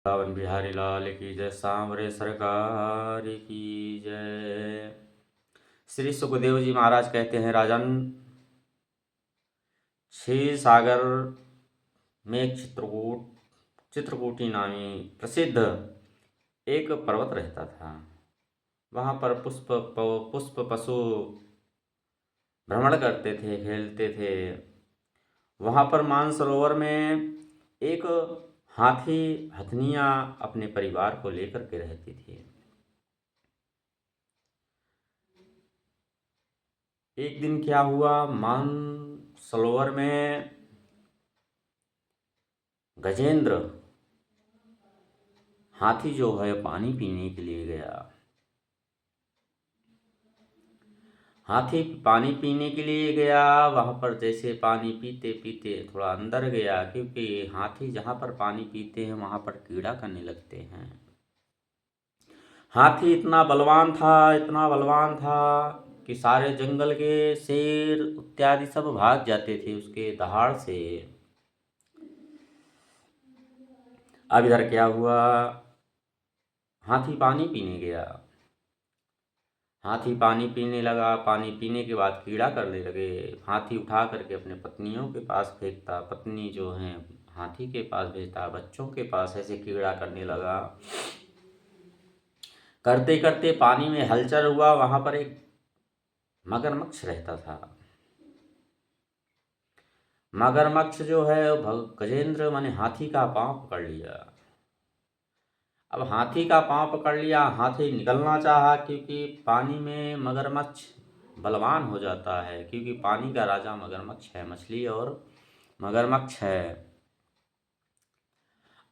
सावन बिहारी लाल की जय, सांवरे सरकार की जय। श्री सुखदेव जी महाराज कहते हैं, राजन, क्षीर सागर में चित्रकूटी नामी प्रसिद्ध एक पर्वत रहता था। वहाँ पर पुष्प पशु भ्रमण करते थे, खेलते थे। वहाँ पर मानसरोवर में एक हाथी हथनियाँ अपने परिवार को लेकर के रहती थी। एक दिन क्या हुआ, मानसरोवर में गजेंद्र हाथी जो है पानी पीने के लिए गया। हाथी पानी पीने के लिए गया। वहाँ पर जैसे पानी पीते पीते थोड़ा अंदर गया, क्योंकि हाथी जहाँ पर पानी पीते हैं वहाँ पर कीड़ा करने लगते हैं। हाथी इतना बलवान था, इतना बलवान था कि सारे जंगल के शेर इत्यादि सब भाग जाते थे उसके दहाड़ से। अब इधर क्या हुआ, हाथी पानी पीने गया। हाथी पानी पीने लगा। पानी पीने के बाद कीड़ा करने लगे। हाथी उठा करके अपने पत्नियों के पास फेंकता, पत्नी जो है हाथी के पास भेजता, बच्चों के पास, ऐसे कीड़ा करने लगा। करते करते पानी में हलचल हुआ। वहां पर एक मगरमच्छ रहता था। मगरमच्छ जो है गजेंद्र माने हाथी का पांव पकड़ लिया। अब हाथी का पांव पकड़ लिया, हाथी निकलना चाहा, क्योंकि पानी में मगरमच्छ बलवान हो जाता है, क्योंकि पानी का राजा मगरमच्छ है, मछली और मगरमच्छ है।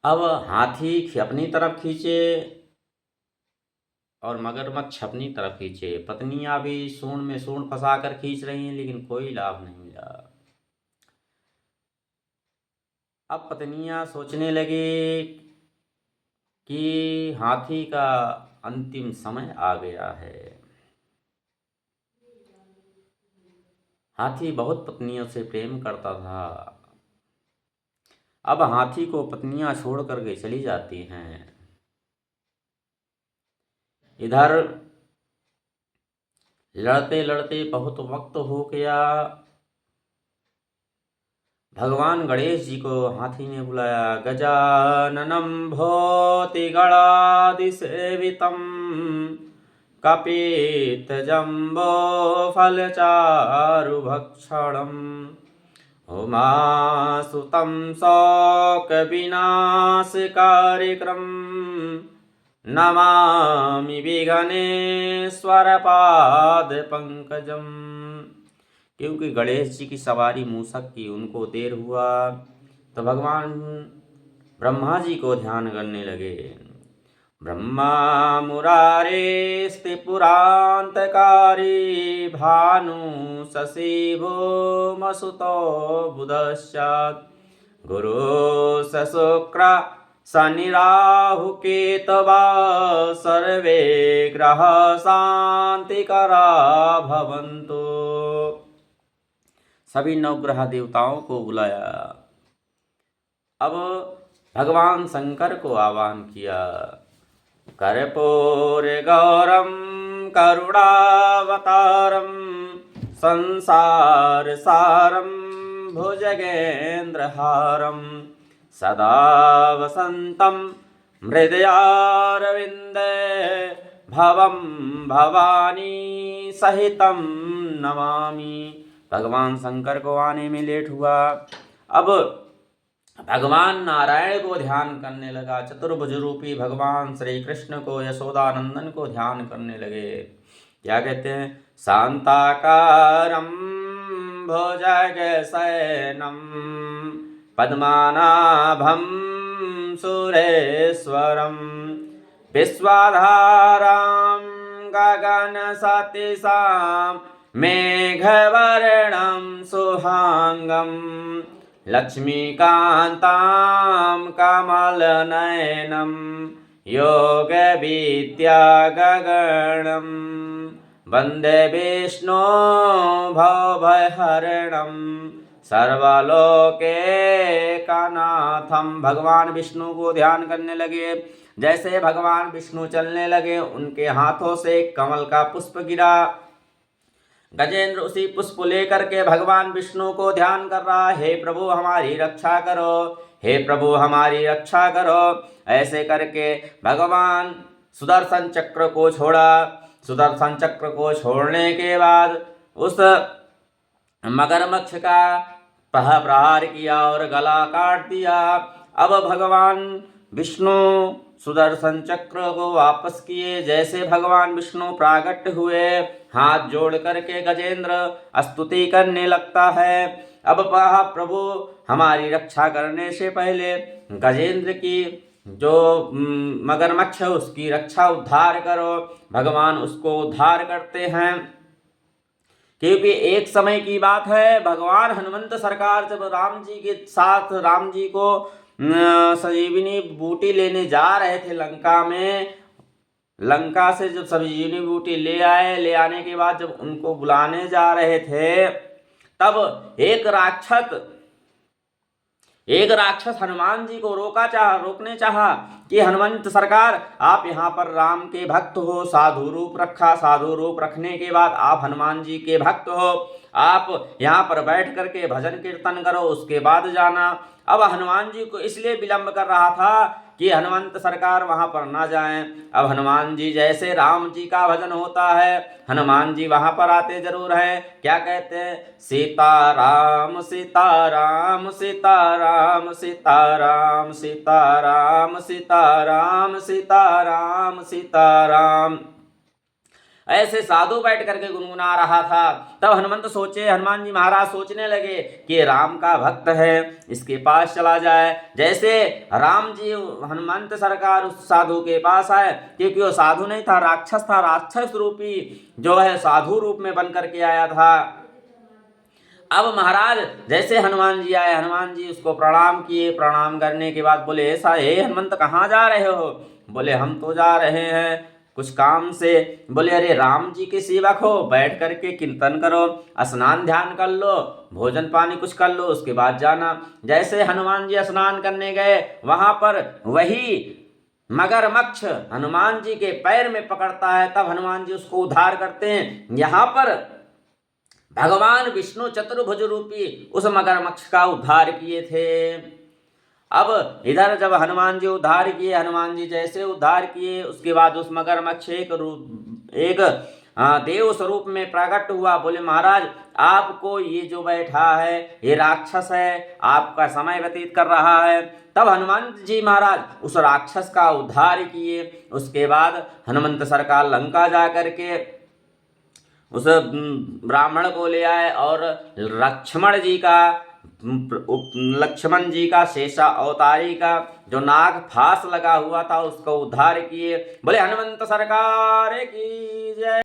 अब हाथी अपनी तरफ खींचे और मगरमच्छ अपनी तरफ खींचे। पत्नियां भी सूंड में सूंड फंसा कर खींच रही हैं, लेकिन कोई लाभ नहीं मिला। अब पत्नियां सोचने लगे कि हाथी का अंतिम समय आ गया है। हाथी बहुत पत्नियों से प्रेम करता था। अब हाथी को पत्नियां छोड़ करके चली जाती हैं। इधर लड़ते लड़ते बहुत वक्त हो गया। भगवान गणेश जी को हाथी ने बुलाया। गजाननम भूतिगणादिसेवितम कपित जम्बो फलचारुभक्षणम् उमासुतं शोकविनाशकारिक्रम नमामि विघ्नेश्वरपादपङ्कजम्। क्योंकि गणेश जी की सवारी मूषक की, उनको देर हुआ तो भगवान ब्रह्मा जी को ध्यान करने लगे। ब्रह्मा मुरारेस्ते पुरान्तकारी भानु शशिभो मसुतो बुधश्चात् गुरु शुक्र शनिराहु केतवा सर्वे ग्रह शांतिकरा भवन्तु। सभी नवग्रह देवताओं को बुलाया। अब भगवान शंकर को आह्वान किया। कर्पूर गौरम करुणावतारम संसार सारम भुजगेन्द्रहारम सदा वसंतम हृदयारविंदे भवम भवानी सहितम नमामि। भगवान शंकर को आने में लेट हुआ। अब भगवान नारायण को ध्यान करने लगा। चतुर्भुज रूपी भगवान श्री कृष्ण को, यशोदानंदन को ध्यान करने लगे। क्या कहते हैं, शांताकारं भुजगशयनं पद्मनाभं सुरेश्वरं विश्वाधारं गगनसतिशां मेघवर्णं सुहांगं लक्ष्मीकान्तां कमलनयनं योगविद्यागगणं वन्दे विष्णो भवभयहरणं सर्वलोके का नाथम। भगवान विष्णु को ध्यान करने लगे। जैसे भगवान विष्णु चलने लगे, उनके हाथों से कमल का पुष्प गिरा। गजेंद्र उसी पुष्प लेकर के भगवान विष्णु को ध्यान कर रहा, हे प्रभु हमारी रक्षा करो, हे प्रभु हमारी रक्षा करो। ऐसे करके भगवान सुदर्शन चक्र को छोड़ा। सुदर्शन चक्र को छोड़ने के बाद उस मगरमच्छ का प्रहार किया और गला काट दिया। अब भगवान विष्णु सुदर्शन चक्र को वापस किए। जैसे भगवान विष्णु प्राकट हुए, हाथ जोड़ करके गजेंद्र स्तुति करने लगता है। अब प्रभु हमारी रक्षा करने से पहले गजेंद्र की जो मगरमच्छ है उसकी रक्षा उद्धार करो। भगवान उसको उद्धार करते हैं। क्योंकि एक समय की बात है, भगवान हनुमंत सरकार जब राम जी के साथ राम जी को संजीवनी बूटी लेने जा रहे थे लंका में, लंका से जब संजीवनी बूटी ले आए, ले आने के बाद जब उनको बुलाने जा रहे थे, तब एक राक्षस हनुमान जी को रोकने चाहा कि हनुमंत सरकार आप यहाँ पर राम के भक्त हो, साधु रूप रखा, साधु रूप रखने के बाद आप हनुमान जी के भक्त हो, आप यहाँ पर बैठ करके भजन कीर्तन करो, उसके बाद जाना। अब हनुमान जी को इसलिए विलंब कर रहा था कि हनुमंत सरकार वहां पर ना जाएं। अब हनुमान जी जैसे राम जी का भजन होता है, हनुमान जी वहां पर आते जरूर हैं। क्या कहते हैं? सीताराम सीताराम सीताराम सीताराम सीताराम सीताराम सीताराम सीताराम। ऐसे साधु बैठ करके गुनगुना रहा था। तब हनुमान जी महाराज सोचने लगे कि राम का भक्त है, इसके पास चला जाए। जैसे राम जी हनुमंत सरकार उस साधु के पास आए, क्योंकि वो साधु नहीं था, राक्षस था, राक्षस रूपी जो है साधु रूप में बन करके आया था। अब महाराज जैसे हनुमान जी आए, हनुमान जी उसको प्रणाम किए। प्रणाम करने के बाद बोले, ऐसा हे हनुमंत कहाँ जा रहे हो? बोले हम तो जा रहे हैं कुछ काम से। बोले अरे राम जी के सेवक हो, बैठ करके कीर्तन करो, स्नान ध्यान कर लो, भोजन पानी कुछ कर लो, उसके बाद जाना। जैसे हनुमान जी स्नान करने गए, वहां पर वही मगरमच्छ हनुमान जी के पैर में पकड़ता है। तब हनुमान जी उसको उद्धार करते हैं। यहाँ पर भगवान विष्णु चतुर्भुज रूपी उस मगरमच्छ का उद्धार किए थे। अब इधर जब हनुमान जी उद्धार किए, हनुमान जी जैसे उद्धार किए, उसके बाद उस मगरमच्छ एक देव स्वरूप में प्रकट हुआ। बोले महाराज आपको ये जो बैठा है ये राक्षस है, आपका समय व्यतीत कर रहा है। तब हनुमान जी महाराज उस राक्षस का उद्धार किए। उसके बाद हनुमंत सरकार लंका जा करके उस ब्राह्मण को ले आए और लक्ष्मण जी का शेषा अवतारी का जो नाग फांस लगा हुआ था उसको उद्धार किए। बोले हनुमंत सरकार की जय।